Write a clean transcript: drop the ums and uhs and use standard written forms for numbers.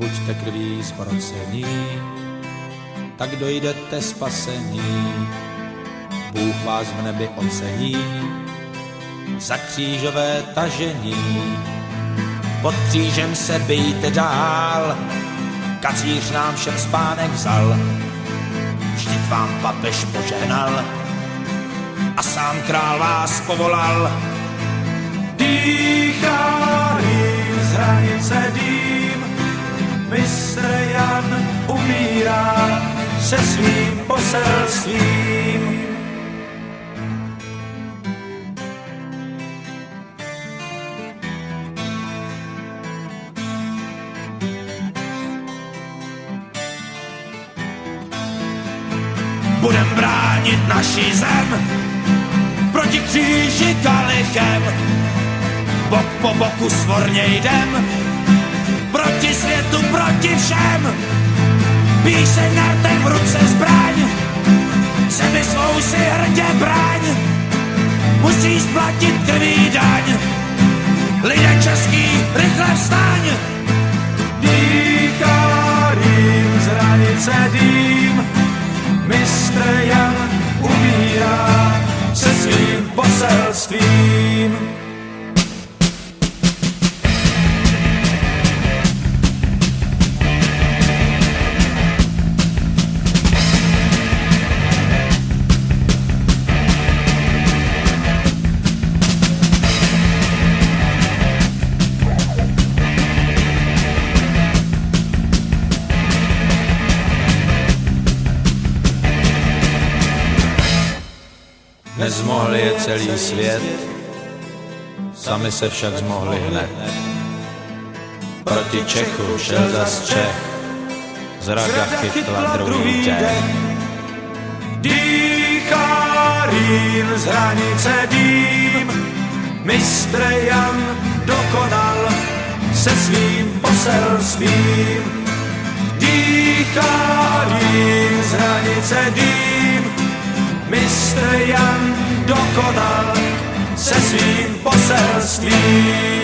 buďte krví zbrocení, tak dojdete spasení. Bůh vás v nebi ocení za křížové tažení. Pod křížem se bijte dál, kacíř nám všem spánek vzal. Vždyť vám papež požehnal a sám král vás povolal. Dýchá rým z hranice dým, mistr Jan umírá se svým poselstvím. Budem bránit naši zem proti kříži kalichem, bok po boku svorně jdem, proti světu, proti všem. Píseň nartem v ruce zbraň, zemi svou si hrdě braň, musí splatit krví daň. Lidé český, rychle vstaň! Dýchá rým z hranice dým, mistr Jan umírá se svým poselstvím. Nezmohl je celý svět, sami se však zmohli hned. Proti Čechu šel zas Čech, z Raga chytla druhý dech. Dýchá rým z hranice dým, mistr Jan dokonal se svým poselstvím. Dýchá rým z hranice dým, mistr Jan dokonal se svým poselstvím.